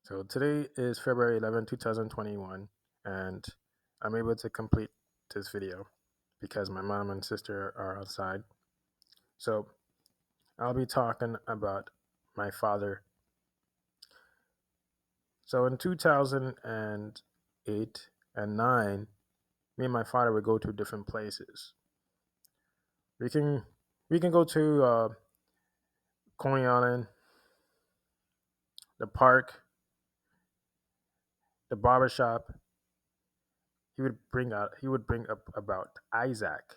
So today is February 11, 2021, and I'm able to complete this video because my mom and sister are outside. So I'll be talking about my father. So in 2008 and 9, me and my father would go to different places. We can we can go to Coney Island, the park, the barber shop. He would bring up about Isaac.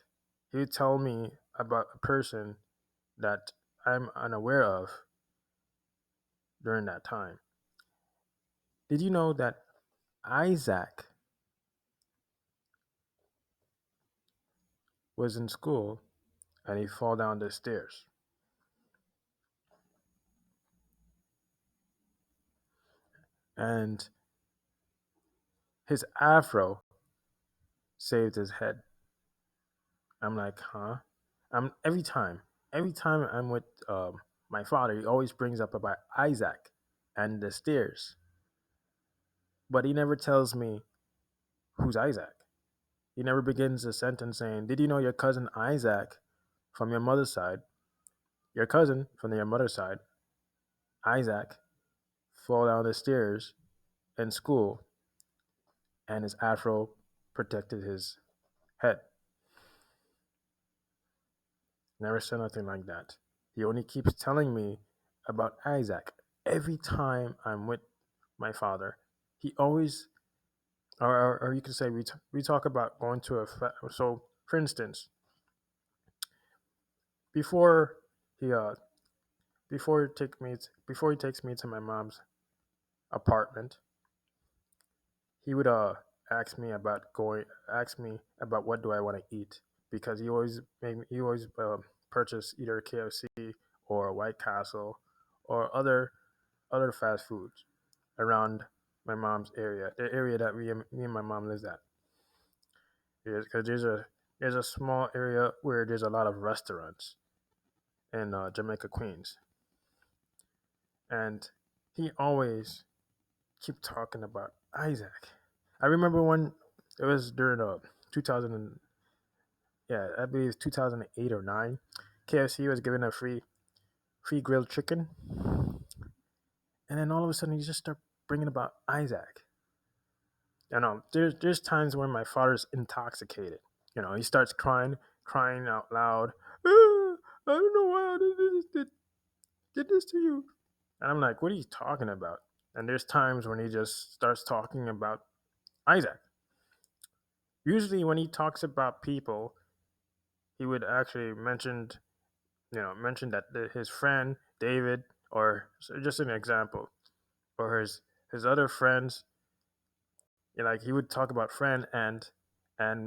He would tell me about a person that I'm unaware of during that time. Did you know that Isaac was in school and he fall down the stairs? And his afro saved his head. I'm like, huh? I'm every time I'm with my father, he always brings up about Isaac and the stairs, but he never tells me who's Isaac. He never begins a sentence saying, "Did you know your cousin Isaac from your mother's side, your cousin from your mother's side, Isaac, fall down the stairs in school and his afro protected his head." Never said nothing like that. He only keeps telling me about Isaac every time I'm with my father. He always, or you could say, we talk about going to so for instance, before he before he takes me to my mom's apartment, he would ask me about what do I want to eat because he always purchase either KFC or White Castle or other fast foods around my mom's area, the area that me and my mom lives at. Because there's a small area where there's a lot of restaurants in Jamaica, Queens, and he always keep talking about Isaac. I remember when it was during 2000 yeah, I believe 2008 or 9. KFC was giving a free grilled chicken, and then all of a sudden he just start bringing about Isaac. There's times when my father's intoxicated. He starts crying out loud. "Ah, I don't know why I did this to you." And I'm like, "What are you talking about?" And there's times when he just starts talking about Isaac. Usually, when he talks about people, he would actually mention that his friend David, or just an example, or his other friends. Like he would talk about friend and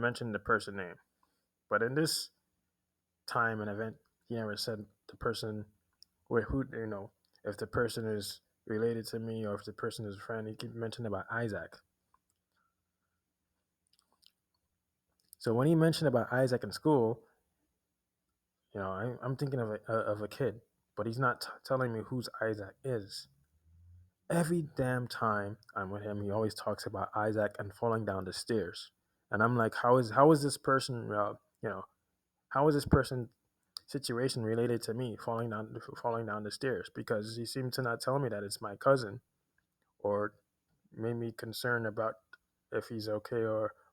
mention the person name. But in this time and event, he never said the person with who if the person is related to me or if the person is a friend. He keep mentioning about Isaac. So when he mentioned about Isaac in school, I'm thinking of a kid, but he's not telling me who's Isaac is. Every damn time I'm with him, he always talks about Isaac and falling down the stairs, and I'm like, how is this person, how is this person situation related to me falling down the stairs? Because he seemed to not tell me that it's my cousin, or made me concerned about if he's okay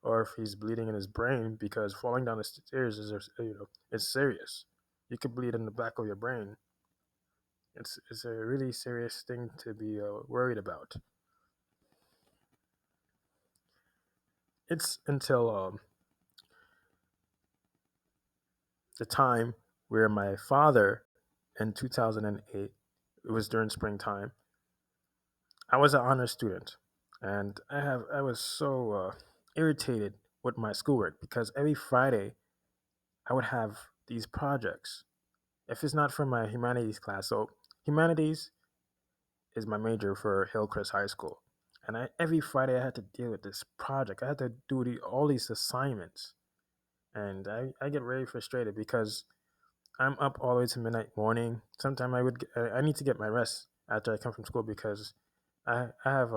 or if he's bleeding in his brain because falling down the stairs is it's serious. You could bleed in the back of your brain. It's a really serious thing to be worried about. It's until the time where my father in 2008, it was during springtime. I was an honor student, and I was so irritated with my schoolwork because every Friday I would have these projects. If it's not for my humanities class, so humanities is my major for Hillcrest High School, and every Friday I had to deal with this project. I had to do all these assignments, and I get very frustrated because I'm up all the way to midnight morning. Sometimes I need to get my rest after I come from school because I have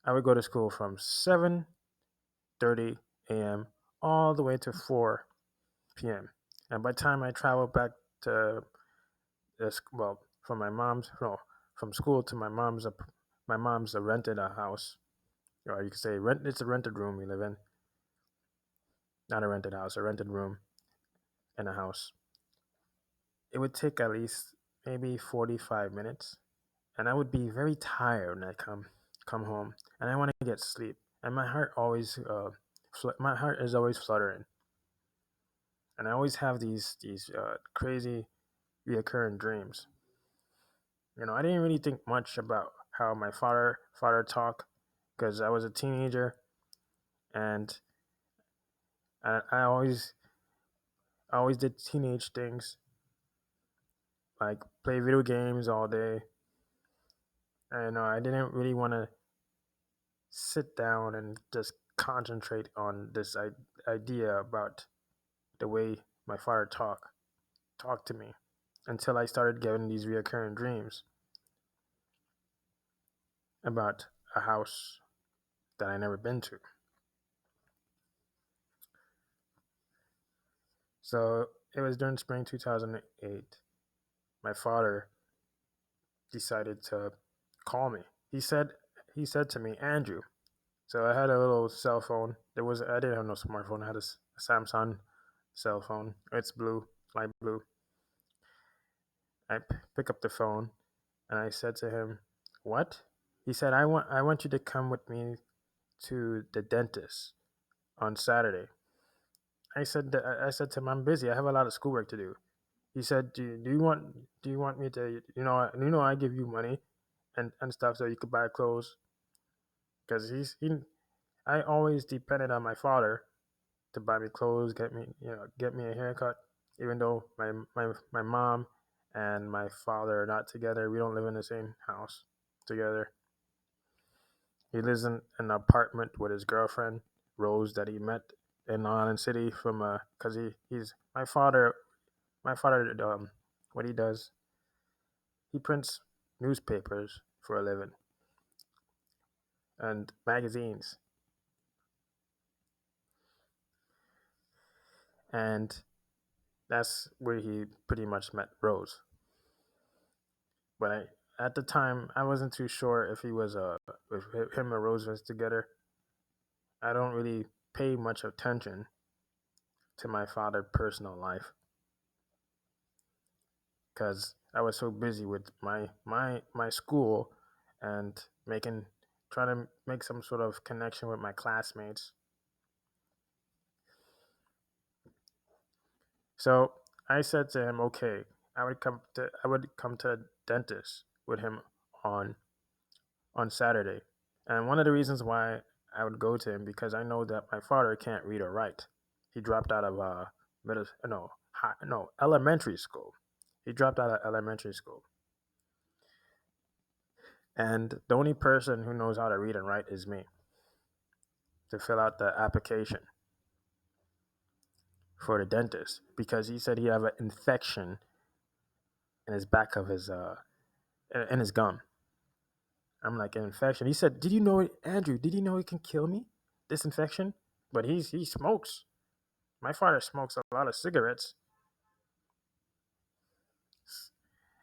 I would go to school from 7:30 a.m. all the way to 4 p.m. And by the time I travel back to this, well, from my mom's, no, from school to my mom's rented a house, or you could say rent. It's a rented room we live in, not a rented house, a rented room in a house. It would take at least maybe 45 minutes, and I would be very tired when I come home, and I want to get sleep, and my heart is always fluttering, and I always have these crazy reoccurring dreams. I didn't really think much about how my father talked because I was a teenager, and I always did teenage things like play video games all day. And I didn't really want to sit down and just concentrate on this idea about the way my father talked to me until I started getting these reoccurring dreams about a house that I never been to. So it was during spring 2008. My father decided to call me. He said to me, Andrew. So I had a little cell phone. I didn't have no smartphone. I had a Samsung cell phone. It's blue, light blue. Pick up the phone and I said to him, "What?" He said, "I want you to come with me to the dentist on Saturday." I said to him, "I'm busy. I have a lot of schoolwork to do." He said, "Do you want me to I give you money and stuff so you could buy clothes because I always depended on my father to buy me clothes, get me a haircut. Even though my mom and my father are not together, we don't live in the same house together. He lives in an apartment with his girlfriend Rose that he met in Island City from because he's my father what he does, he prints newspapers for a living and magazines, and that's where he pretty much met Rose. But at the time, I wasn't too sure if him and Rose was together. I don't really pay much attention to my father's personal life because I was so busy with my school and trying to make some sort of connection with my classmates. So I said to him, okay, I would come to the dentist with him on on Saturday. And one of the reasons why I would go to him because I know that my father can't read or write. He dropped out of middle no high, no elementary school. He dropped out of elementary school, and the only person who knows how to read and write is me to fill out the application for the dentist because he said he have an infection in his back of his in his gum. I'm like, an infection. He said, "Did you know it, Andrew? Did you know it can kill me? This infection?" But he smokes. My father smokes a lot of cigarettes,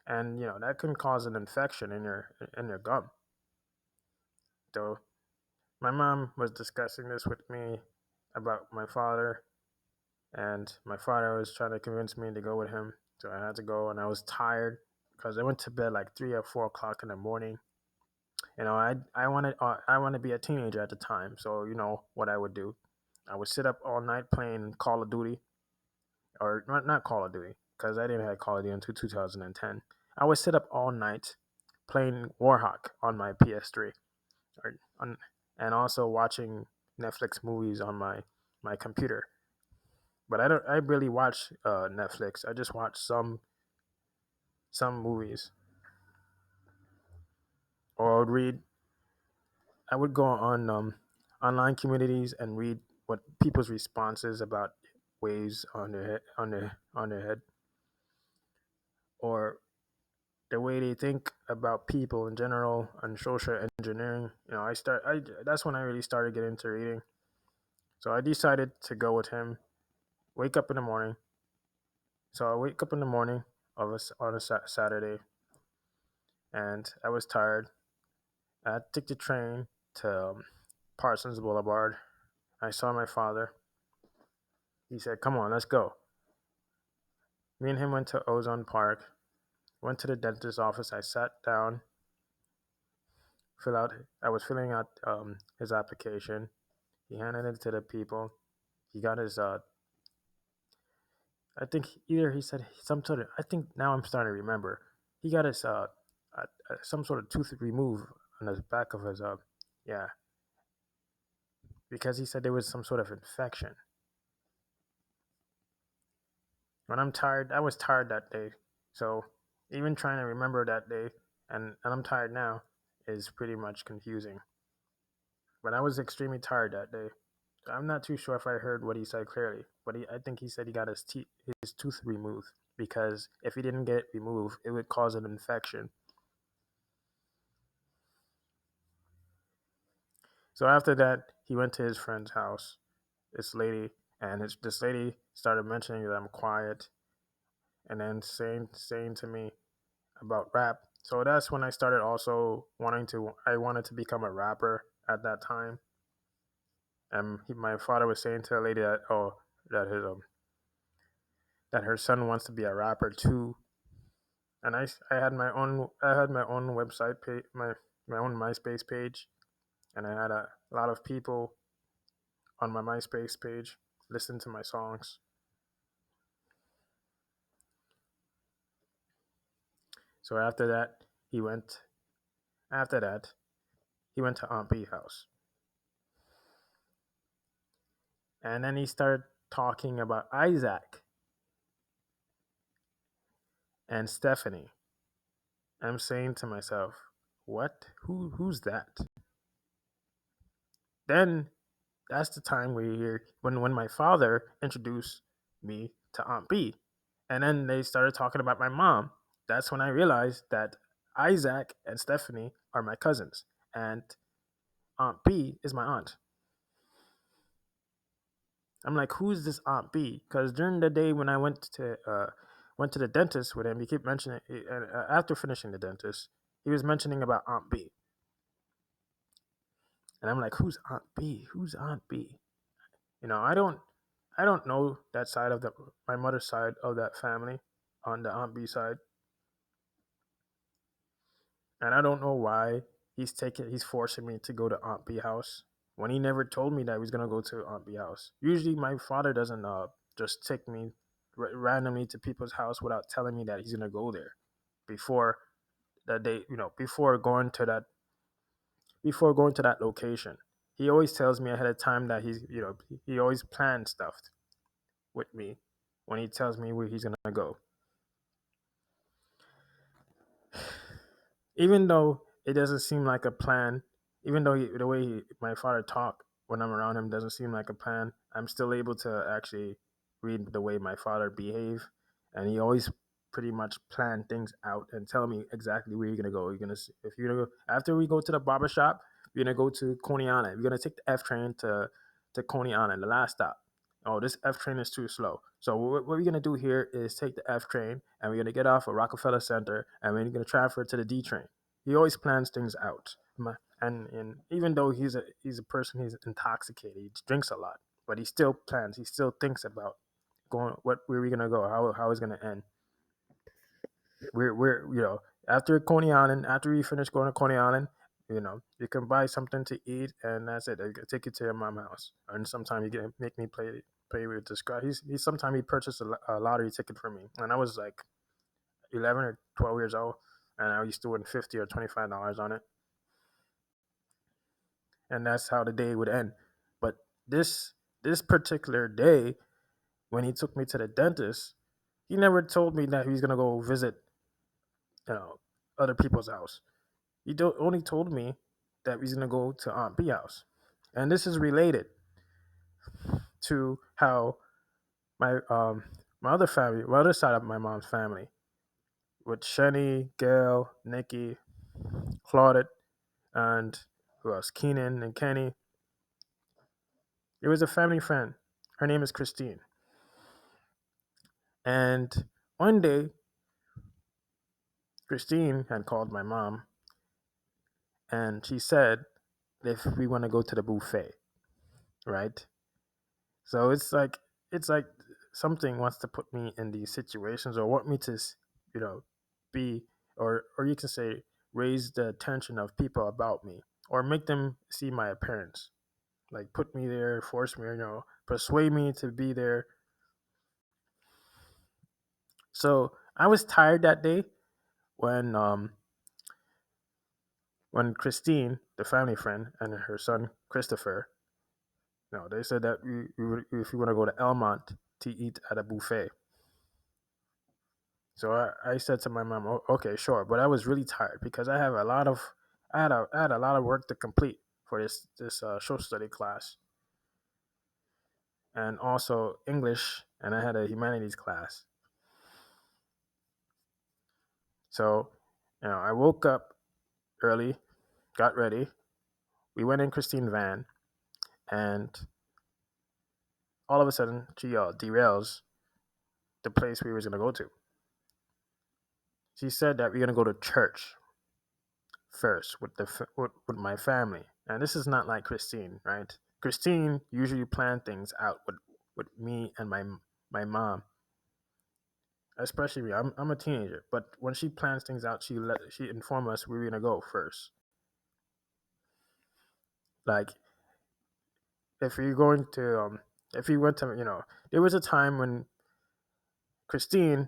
and that can cause an infection in your gum. So my mom was discussing this with me about my father, and my father was trying to convince me to go with him. So I had to go, and I was tired because I went to bed like 3 or 4 o'clock in the morning. I wanted to be a teenager at the time, so you know what I would do. I would sit up all night playing Call of Duty, or not Call of Duty, because I didn't have Call of Duty until 2010. I would sit up all night playing Warhawk on my PS3, or on, and also watching Netflix movies on my computer. But I don't. I really watch Netflix. I just watch some movies, or I would read. I would go on online communities and read what people's responses about waves on their head, or the way they think about people in general and social engineering. I that's when I really started getting into reading. So I decided to go with him. Wake up in the morning. So I wake up in the morning on a Saturday, and I was tired. I took the train to Parsons Boulevard. I saw my father. He said, "Come on, let's go." Me and him went to Ozone Park. Went to the dentist's office. I sat down. Fill out. I was filling out his application. He handed it to the people. He got his. I think either he said some sort of. I think now I'm starting to remember. He got his some sort of tooth removed on the back of his. Yeah, because he said there was some sort of infection. When I'm tired, I was tired that day. So even trying to remember that day, and I'm tired now, is pretty much confusing. But I was extremely tired that day. So I'm not too sure if I heard what he said clearly, but I think he said he got his tooth removed because if he didn't get it removed, it would cause an infection. So after that, he went to his friend's house, this lady, and this lady started mentioning that I'm quiet, and then saying to me about rap. So that's when I started also I wanted to become a rapper at that time. And my father was saying to the lady that that his that her son wants to be a rapper too. And I had my own website page, my own MySpace page, and I had a lot of people on my MySpace page listen to my songs. So he went after that he went to Aunt B house, and then he started talking about Isaac and Stephanie. I'm saying to myself, what? Who's that? Then that's the time where you hear when my father introduced me to Aunt B, and then they started talking about my mom. That's when I realized that Isaac and Stephanie are my cousins, and Aunt B is my aunt. I'm like, who's this Aunt B? Because during the day when I went to the dentist with him, he kept mentioning, and after finishing the dentist, he was mentioning about Aunt B, and I'm like, who's Aunt B? Who's Aunt B? I don't know that side of the my mother's side of that family on the Aunt B side, and I don't know why he's forcing me to go to Aunt B house when he never told me that he was gonna go to Aunt B house. Usually, my father doesn't just take me randomly to people's house without telling me that he's gonna go there before that day. Before going to that location. He always tells me ahead of time that he always plans stuff with me when he tells me where he's gonna go. Even though it doesn't seem like a plan, even though my father talk when I'm around him doesn't seem like a plan, I'm still able to actually read the way my father behave, and he always pretty much plan things out and tell me exactly where you're gonna go. If you're gonna go after we go to the barber shop, you're gonna go to Coney Island. You're gonna take the F train to Coney Island, the last stop. Oh, this F train is too slow. So what we're gonna do here is take the F train and we're gonna get off at Rockefeller Center and we're gonna transfer to the D train. He always plans things out. And even though he's a person, he's intoxicated, he drinks a lot, but he still plans. He still thinks about going where we gonna go, how it's gonna end. We're after Coney Island, after we finish going to Coney Island, you can buy something to eat and that's it. They take you to your mom's house, and sometimes you get make me play with this guy. He sometimes he purchased a lottery ticket for me, and I was like 11 or 12 years old, and I used to win $50 or $25 on it, and that's how the day would end. But this particular day, when he took me to the dentist, he never told me that he was gonna go visit, you know, other people's house. Only told me that he's gonna go to Aunt B house, and this is related to how my my other side of my mom's family with Shani, Gail, Nikki, Claudette, and who else? Keenan and Kenny. It was a family friend. Her name is Christine. And one day, Christine had called my mom and she said if we want to go to the buffet, right? So it's like something wants to put me in these situations or want me to, you know, be or you can say raise the attention of people about me or make them see my appearance. Like put me there, force me, persuade me to be there. So I was tired that day when um when Christine, the family friend, and her son Christopher, they said that if we want to go to Elmont to eat at a buffet. So I said to my mom, okay, sure. But I was really tired because I had a lot of work to complete for this social study class and also English, and I had a humanities class. So, I woke up early, got ready. We went in Christine van, and all of a sudden she derails the place we was gonna go to. She said that we're gonna go to church first with my family. And this is not like Christine, right? Christine usually plan things out with me and my mom, especially me. I'm a teenager, but when she plans things out, she inform us we're gonna go first. Like if we're going to if we went to there was a time when Christine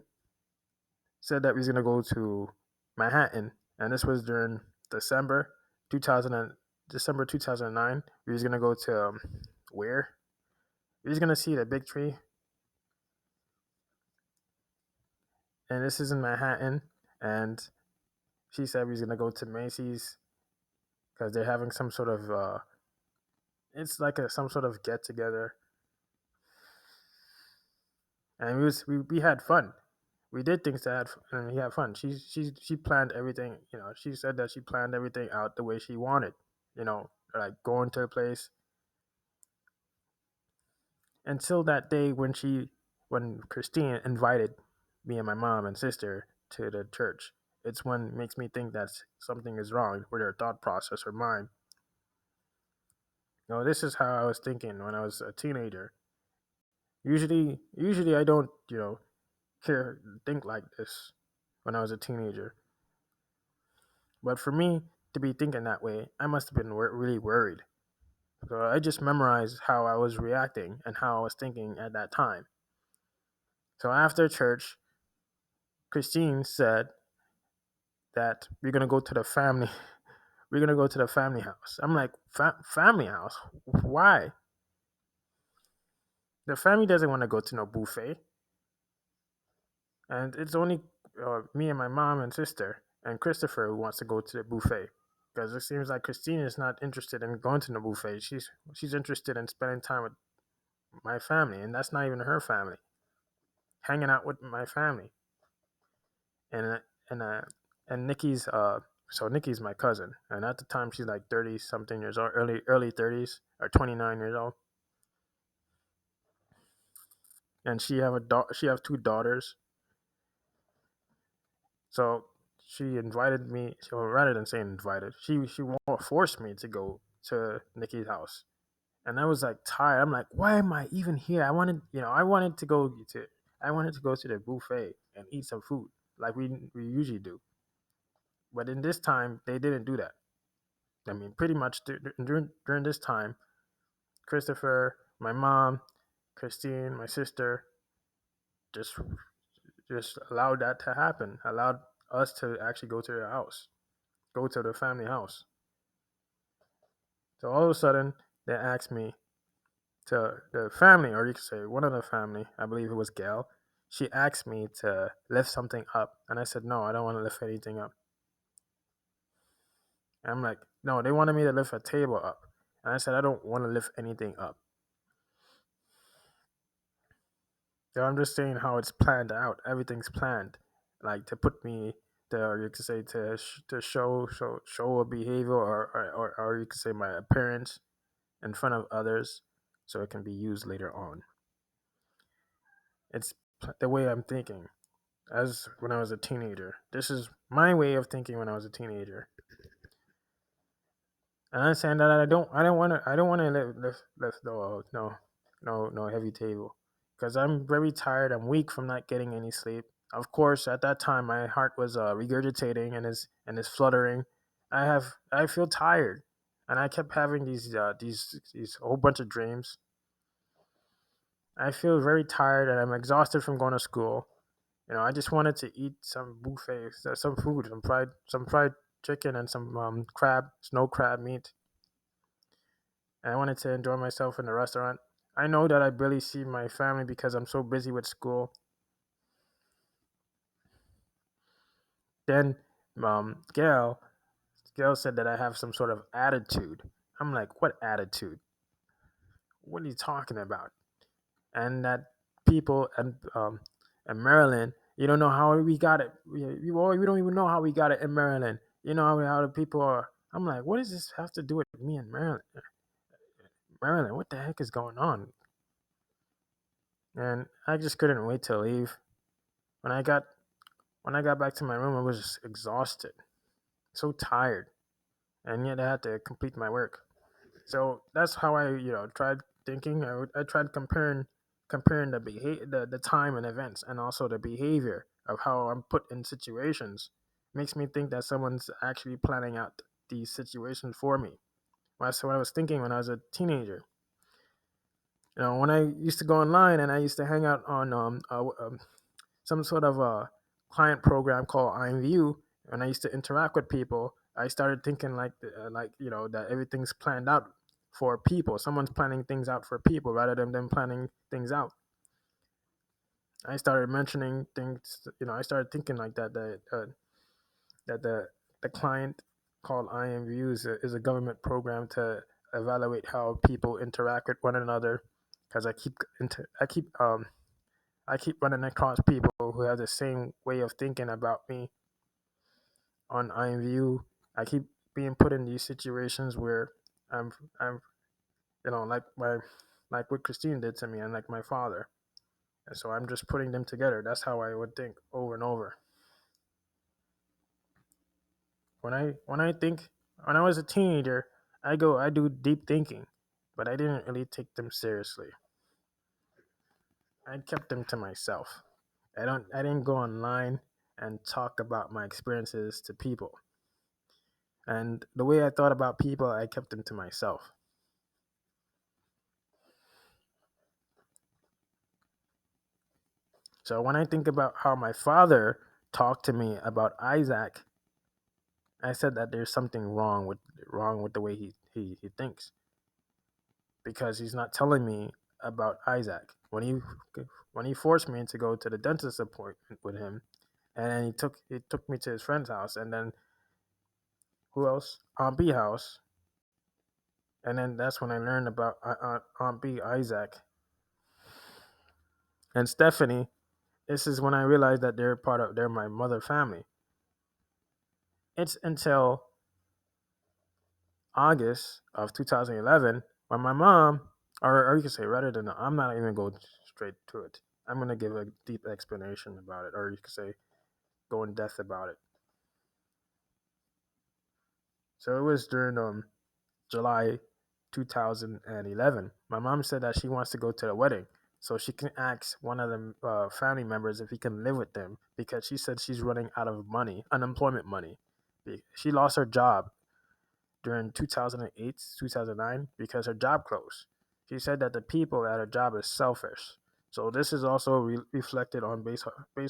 said that we was gonna go to Manhattan, and this was during December 2000 and December 2009. We was gonna go to where we was gonna see the big tree, and this is in Manhattan. And she said we was gonna go to Macy's because they're having some sort of it's like some sort of get together, and we had fun. We did things that and we had fun. She planned everything. She said that she planned everything out the way she wanted. Like going to a place until that day when Christine invited me and my mom and sister to the church. It's when it makes me think that something is wrong with her thought process or mine. This is how I was thinking when I was a teenager. Usually I don't, care think like this when I was a teenager. But for me to be thinking that way, I must have been really worried. So I just memorized how I was reacting and how I was thinking at that time. So after church, Christine said that we're gonna go to the family. We're gonna go to the family house. I'm like, family house? Why? The family doesn't want to go to no buffet, and it's only me and my mom and sister and Christopher who wants to go to the buffet. Because it seems like Christine is not interested in going to the buffet. She's interested in spending time with my family, and that's not even her family. Hanging out with my family, and and uh, and Nikki's so Nikki's my cousin, and at the time she's like 30 something years old, early 30s or 29 years old, and she have two daughters. So she invited me. So rather than saying invited, she forced me to go to Nikki's house, and I was like tired. I'm like, why am I even here? I wanted to go to the buffet and eat some food like we usually do. But in this time, they didn't do that. I mean, pretty much during this time, Christopher, my mom, Christine, my sister, just just allowed that to happen. Allowed us to actually go to their house, go to the family house. So all of a sudden, they asked me to the family, or you could say one of the family. I believe it was Gail. She asked me to lift something up, and I said no, I don't want to lift anything up. And I'm like, no, they wanted me to lift a table up, and I said I don't want to lift anything up. So I'm just saying how it's planned out. Everything's planned. like to put me to, or you could say to show a behavior, or you could say my appearance in front of others, so it can be used later on. It's the way I'm thinking as when I was a teenager. This is my way of thinking when I was a teenager. And I'm saying that I don't want to lift no heavy table, because I'm very tired. I'm weak from not getting any sleep. Of course, at that time, my heart was regurgitating and is fluttering. I feel tired, and I kept having these whole bunch of dreams. I feel very tired, and I'm exhausted from going to school. I just wanted to eat some buffet, some food, some fried chicken, and some snow crab meat, and I wanted to enjoy myself in the restaurant. I know that I barely see my family because I'm so busy with school. Then, Gail, said that I have some sort of attitude. I'm like, what attitude? What are you talking about? And that people in Maryland, you don't know how we got it. We don't even know how we got it in Maryland. You know how the people are. I'm like, what does this have to do with me in Maryland? Maryland, what the heck is going on? And I just couldn't wait to leave. When I got When I got back to my room, I was just exhausted, so tired, and yet I had to complete my work. So that's how I, tried thinking. I tried comparing the time and events, and also the behavior of how I'm put in situations. Makes me think that someone's actually planning out these situations for me. That's what I was thinking when I was a teenager. When I used to go online and I used to hang out on some sort of a client program called IMView, and I used to interact with people. I started thinking that everything's planned out for people. Someone's planning things out for people rather than them planning things out. I started mentioning things. I started thinking like that. That the client called IMView is a government program to evaluate how people interact with one another. Because I keep running across people who have the same way of thinking about me on IMView. I keep being put in these situations where I'm like what Christine did to me, and like my father. And so I'm just putting them together. That's how I would think over and over. When I was a teenager, I do deep thinking, but I didn't really take them seriously. I kept them to myself. I didn't go online and talk about my experiences to people. And the way I thought about people, I kept them to myself. So when I think about how my father talked to me about Isaac, I said that there's something wrong with the way he thinks, because he's not telling me about Isaac. When he forced me to go to the dentist appointment with him, and then he took me to his friend's house, and then who else? Aunt B house, and then that's when I learned about Aunt B, Isaac, and Stephanie. This is when I realized that they're my mother family. It's until August of 2011 when my mom, or you could say rather than, I'm not even going straight to it. I'm going to give a deep explanation about it, or you could say go in depth about it. So it was during July 2011. My mom said that she wants to go to the wedding, so she can ask one of the family members if he can live with them, because she said she's running out of money, unemployment money. She lost her job during 2008, 2009, because her job closed. She said that the people at her job is selfish. So this is also reflected on based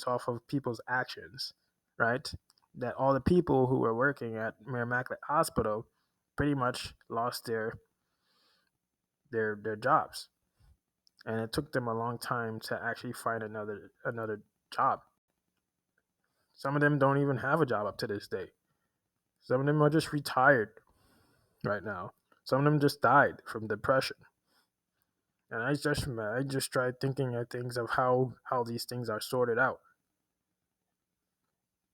off of people's actions, right? That all the people who were working at Merrimack Hospital pretty much lost their jobs, and it took them a long time to actually find another job. Some of them don't even have a job up to this day. Some of them are just retired right now. Some of them just died from depression. And I just tried thinking of things of how these things are sorted out.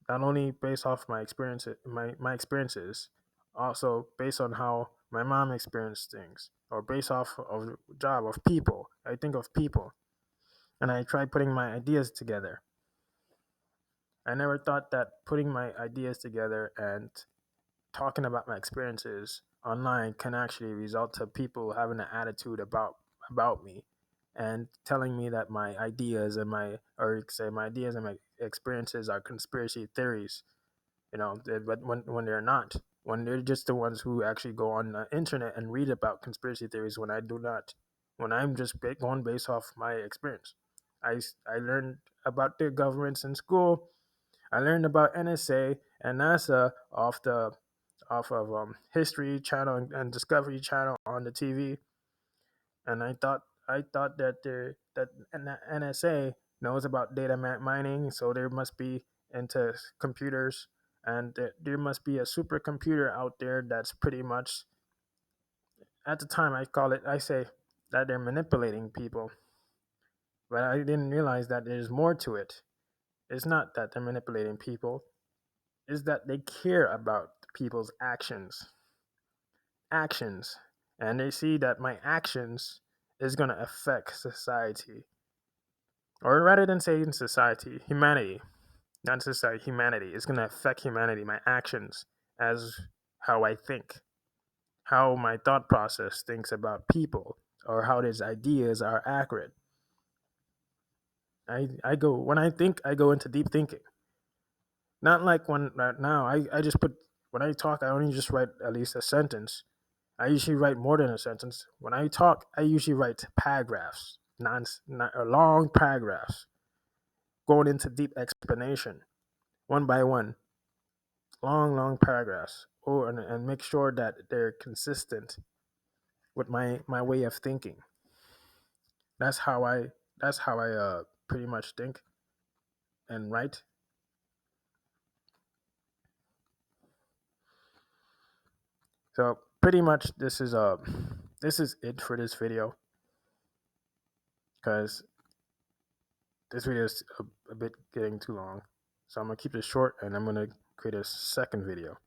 not only based off my experiences, also based on how my mom experienced things, or based off of job of people. I think of people, and I try putting my ideas together. I never thought that putting my ideas together and talking about my experiences online can actually result to people having an attitude about me, and telling me that my ideas and my ideas and my experiences are conspiracy theories. But when they're not, when they're just the ones who actually go on the internet and read about conspiracy theories, when I do not, when I'm just going based off my experience. I learned about the governments in school. I learned about NSA and NASA off of History Channel and Discovery Channel on the TV, and I thought that NSA knows about data mining, so there must be into computers, and there must be a supercomputer out there that's pretty much, at the time I say that they're manipulating people, but I didn't realize that there's more to it. It's not that they're manipulating people; it's that they care about people's actions, and they see that my actions is going to affect society, or rather than saying society, humanity, not society, humanity. It's going to affect humanity, my actions, as how I think, how my thought process thinks about people, or how these ideas are accurate. I go, when I think, I go into deep thinking. Not like when right now, I just put, when I talk, I only just write at least a sentence. I usually write more than a sentence. When I talk, I usually write paragraphs, or long paragraphs, going into deep explanation, one by one, long paragraphs, and make sure that they're consistent with my way of thinking. That's how I pretty much think and write. So pretty much this is it for this video, because this video is a bit getting too long. So I'm gonna keep this short, and I'm gonna create a second video.